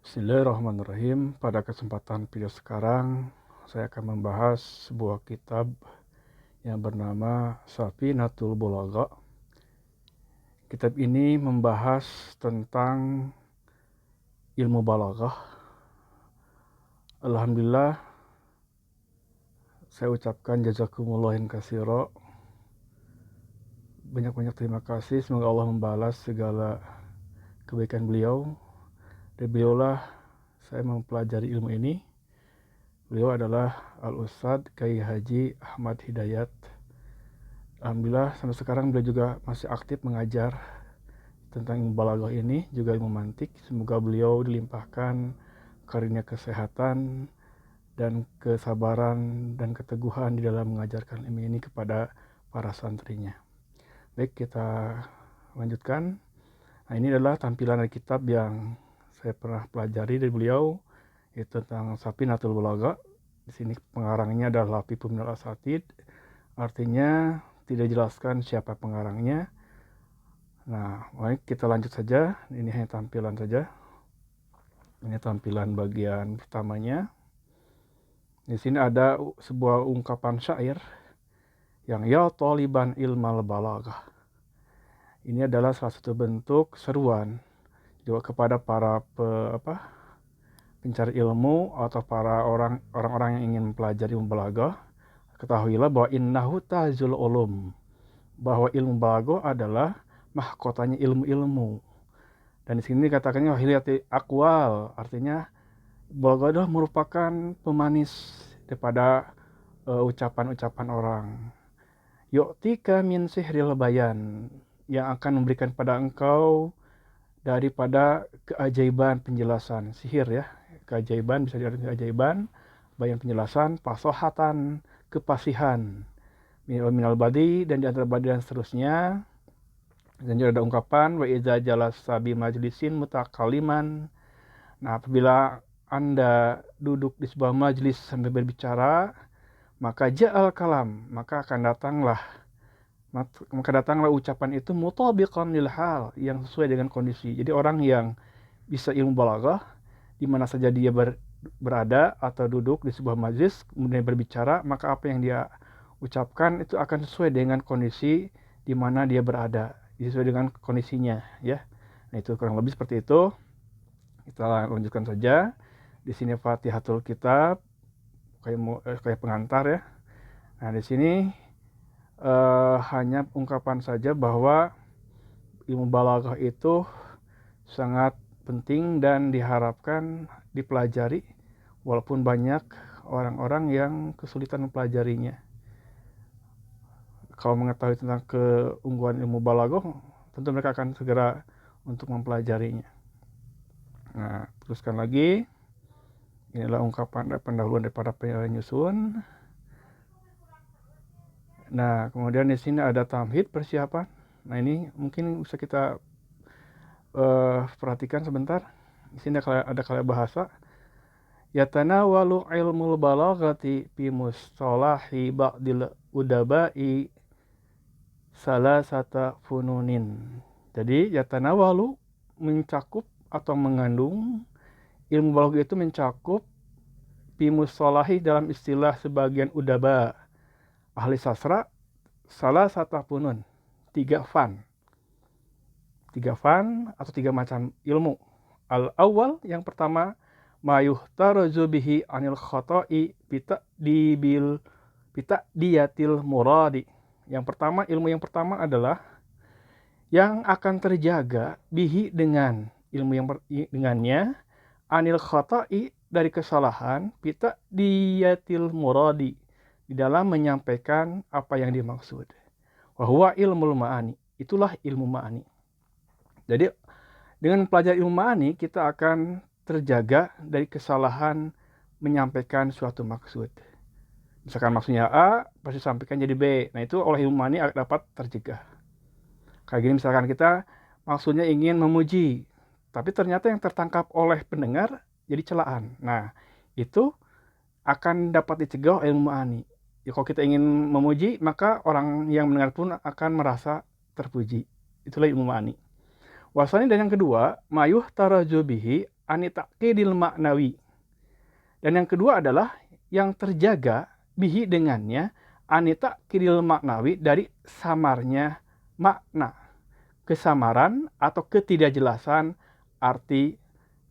Bismillahirrahmanirrahim. Pada kesempatan video sekarang, saya akan membahas sebuah kitab yang bernama Shafinatul Balagha. Kitab ini membahas tentang ilmu balaghah. Alhamdulillah, saya ucapkan jazakumullah katsira. Banyak-banyak terima kasih. Semoga Allah membalas segala kebaikan beliau. Dari beliaulah saya mempelajari ilmu ini. Beliau adalah Al-Ustadz Kiai Haji Ahmad Hidayat. Alhamdulillah sampai sekarang beliau juga masih aktif mengajar tentang ilmu balaghah ini, juga ilmu mantik. Semoga beliau dilimpahkan karunia kesehatan dan kesabaran dan keteguhan di dalam mengajarkan ilmu ini kepada para santrinya. Baik, kita lanjutkan. Nah, ini adalah tampilan dari kitab yang saya pernah pelajari dari beliau, yaitu tentang Shafinatul Balagha. Di sini pengarangnya adalah Latiful Minal Asatid, artinya tidak dijelaskan siapa pengarangnya. Nah, baik, kita lanjut saja. Ini hanya tampilan saja. Ini tampilan bagian pertamanya. Di sini ada sebuah ungkapan syair yang ya taliban ilmal balaghah. Ini adalah salah satu bentuk seruan juga kepada para pencari ilmu atau para orang-orang yang ingin mempelajari ilmu balaghah. Ketahuilah bahwa innahu tajul ulum, bahwa ilmu balaghah adalah mahkotanya ilmu-ilmu. Dan di sini dikatakannya wahiliyati aqwal, artinya balaghah adalah merupakan pemanis daripada ucapan-ucapan orang. Yu'tika min sihril bayan, yang akan memberikan pada engkau daripada keajaiban penjelasan. Sihir ya, keajaiban bisa diartikan keajaiban, bayan penjelasan, fasohatan, kepasihan, minal badi, dan di antara badi dan seterusnya. Dan juga ada ungkapan wa iza jalasa bi majlisin mutakaliman. Nah, apabila Anda duduk di sebuah majlis sambil berbicara, maka ja'al kalam, maka datanglah ucapan itu mutabiqan lil hal, yang sesuai dengan kondisi. Jadi orang yang bisa ilmu balaghah di mana saja dia berada atau duduk di sebuah majlis kemudian berbicara, maka apa yang dia ucapkan itu akan sesuai dengan kondisi di mana dia berada, sesuai dengan kondisinya ya. Nah, itu kurang lebih seperti itu. Kita lanjutkan saja. Di sini Fatihatul Kitab kayak pengantar ya. Nah, di sini hanya ungkapan saja bahwa ilmu balaghah itu sangat penting dan diharapkan dipelajari, walaupun banyak orang-orang yang kesulitan mempelajarinya. Kalau mengetahui tentang keunggulan ilmu balaghah, tentu mereka akan segera untuk mempelajarinya. Nah, teruskan lagi. Inilah ungkapan pendahuluan daripada penyusun. Nah, kemudian di sini ada tamhid, persiapan. Nah, ini mungkin bisa kita perhatikan sebentar. Di sini ada kalimat bahasa. Yatanawalu ilmul balaghati fi mustalahi ba'dil udabai salasata fununin. Jadi yatanawalu mencakup atau mengandung, ilmu balaghah itu mencakup fi mustalahi dalam istilah sebagian udaba, ahli sastra, salah satu funun, 3 atau 3 macam ilmu. Al-awwal, yang pertama, mayuhtarazu bihi anil khoto'i diyatil muradi. Yang pertama, ilmu yang pertama adalah yang akan terjaga bihi dengan ilmu yang dengannya anil khoto'i dari kesalahan diyatil muradi di dalam menyampaikan apa yang dimaksud. Wahwa ilmu ma'ani, itulah ilmu ma'ani. Jadi dengan mempelajari ilmu ma'ani kita akan terjaga dari kesalahan menyampaikan suatu maksud. Misalkan maksudnya A, pasti sampaikan jadi B. Nah, itu oleh ilmu ma'ani dapat tercegah. Kayak gini, misalkan kita maksudnya ingin memuji, tapi ternyata yang tertangkap oleh pendengar jadi celaan. Nah, itu akan dapat dicegah ilmu ma'ani. Ya, kalau kita ingin memuji, maka orang yang mendengar pun akan merasa terpuji. Itulah ilmu ma'ani. Wasani, dan yang kedua, mayuh tarajubihi anitaqidil maknawi. Dan yang kedua adalah yang terjaga bihi dengannya anitaqidil maknawi dari samarnya makna, kesamaran atau ketidakjelasan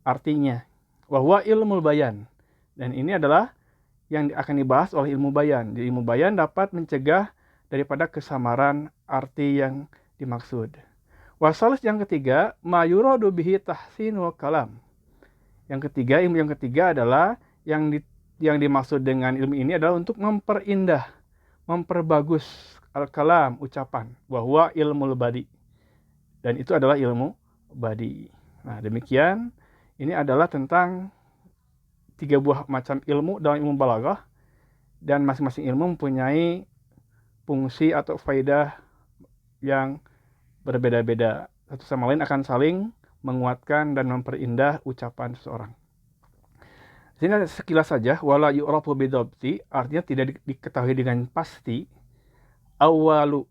artinya. Wahwa ilmul bayan. Dan ini adalah yang akan dibahas oleh ilmu bayan. Jadi ilmu bayan dapat mencegah daripada kesamaran arti yang dimaksud. Wasalis yang ketiga, mayuradu bihi tahsinul kalam. Yang ketiga, ilmu yang ketiga adalah yang dimaksud dengan ilmu ini adalah untuk memperindah, memperbagus al-kalam, ucapan. Wahwa ilmul badi. Dan itu adalah ilmu badi. Nah, demikian ini adalah tentang 3 buah macam ilmu dalam ilmu balaghah, dan masing-masing ilmu mempunyai fungsi atau faedah yang berbeda-beda. Satu sama lain akan saling menguatkan dan memperindah ucapan seseorang. Di sini ada sekilas saja, wala yu'rafu bidhabti, artinya tidak diketahui dengan pasti. Awwalu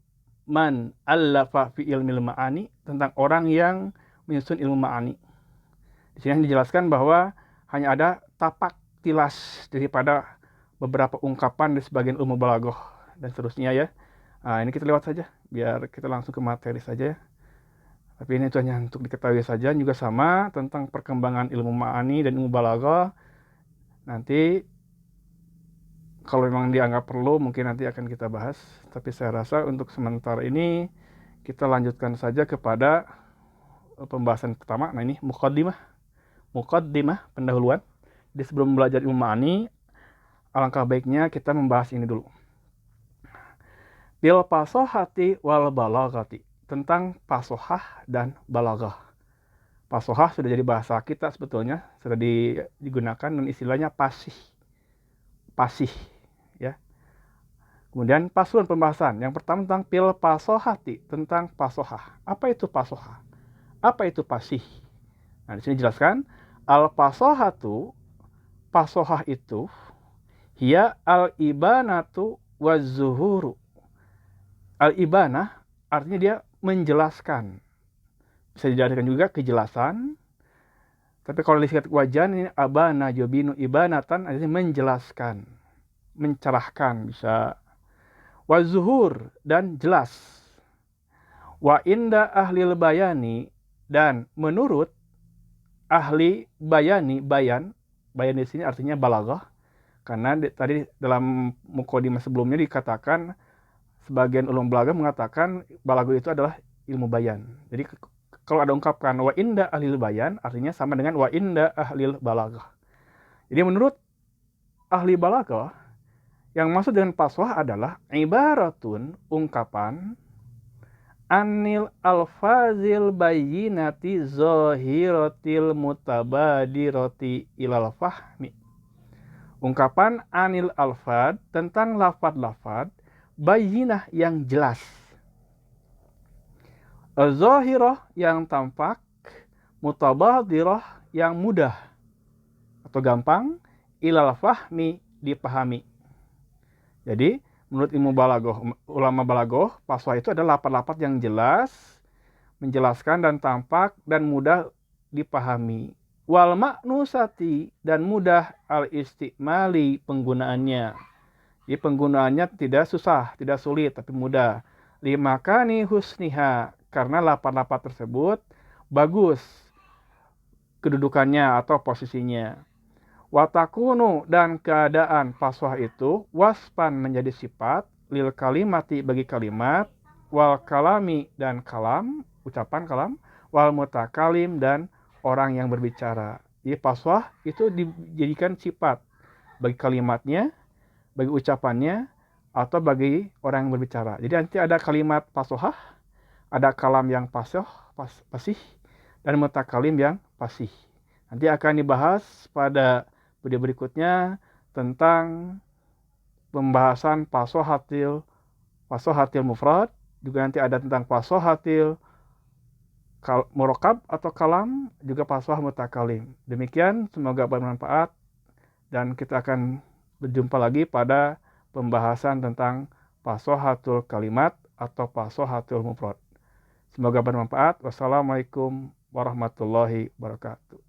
man allafa fi ilmil ma'ani, tentang orang yang menyusun ilmu ma'ani. Di sini dijelaskan bahwa hanya ada tapak tilas daripada beberapa ungkapan di sebagian ilmu balaghah dan seterusnya ya. Nah, ini kita lewat saja biar kita langsung ke materi saja ya. Tapi ini itu hanya untuk diketahui saja. Juga sama tentang perkembangan ilmu ma'ani dan ilmu balaghah. Nanti kalau memang dianggap perlu mungkin nanti akan kita bahas. Tapi saya rasa untuk sementara ini kita lanjutkan saja kepada pembahasan pertama. Nah, ini muqaddimah, pendahuluan. Jadi sebelum belajar ilmu ma'ani, alangkah baiknya kita membahas ini dulu. Bil fasohati wal balaghati, tentang fasohah dan balaghah. Fasohah sudah jadi bahasa kita sebetulnya, sudah digunakan dan istilahnya pasih ya. Kemudian paslon pembahasan. Yang pertama tentang bil fasohati, tentang fasohah. Apa itu fasohah? Apa itu pasih? Nah, di sini jelaskan al fasohatu, fasohah itu hiya al ibanatu wazuhuru. Al ibanah artinya dia menjelaskan. Bisa diartikan juga kejelasan. Tapi kalau disikat wajan ini abana yubinu ibanatan, artinya menjelaskan, mencerahkan bisa. Wazuhur, dan jelas. Wa inda ahlil bayani, dan menurut ahli bayani, bayan di sini artinya balaghah, karena tadi dalam mukadimah sebelumnya dikatakan sebagian ulama balaghah mengatakan balaghah itu adalah ilmu bayan. Jadi kalau ada ungkapkan wa inda ahlil bayan, artinya sama dengan wa inda ahlil balaghah. Jadi menurut ahli balaghah, yang maksud dengan faswah adalah ibaratun, ungkapan, anil alfazil bayyinati zahiratil mutabadirati ilal fahmi. Ungkapan anil alfad, tentang lafad-lafad bayyinah yang jelas, zahirah yang tampak, mutabadirah yang mudah atau gampang, ilal fahmi dipahami. Jadi menurut ilmu balaghah, ulama balaghah, faswah itu adalah lafaz-lafaz yang jelas, menjelaskan dan tampak dan mudah dipahami. Wal maknusati, dan mudah al istimali, penggunaannya. Jadi penggunaannya tidak susah, tidak sulit, tapi mudah. Limakani husniha, karena lafaz-lafaz tersebut bagus kedudukannya atau posisinya. Watakunu, dan keadaan faswah itu waspan, menjadi sifat, lil kalimati, bagi kalimat, wal kalami, dan kalam, ucapan kalam, wal mutakalim, dan orang yang berbicara. Jadi faswah itu dijadikan sifat bagi kalimatnya, bagi ucapannya, atau bagi orang yang berbicara. Jadi nanti ada kalimat faswah, ada kalam yang pasih, dan mutakalim yang pasih. Nanti akan dibahas pada video berikutnya tentang pembahasan faswahatil mufrad, juga nanti ada tentang faswahatil murokab atau kalam, juga faswah mutakalim. Demikian, semoga bermanfaat dan kita akan berjumpa lagi pada pembahasan tentang faswahatul kalimat atau faswahatul mufrad. Semoga bermanfaat. Wassalamualaikum warahmatullahi wabarakatuh.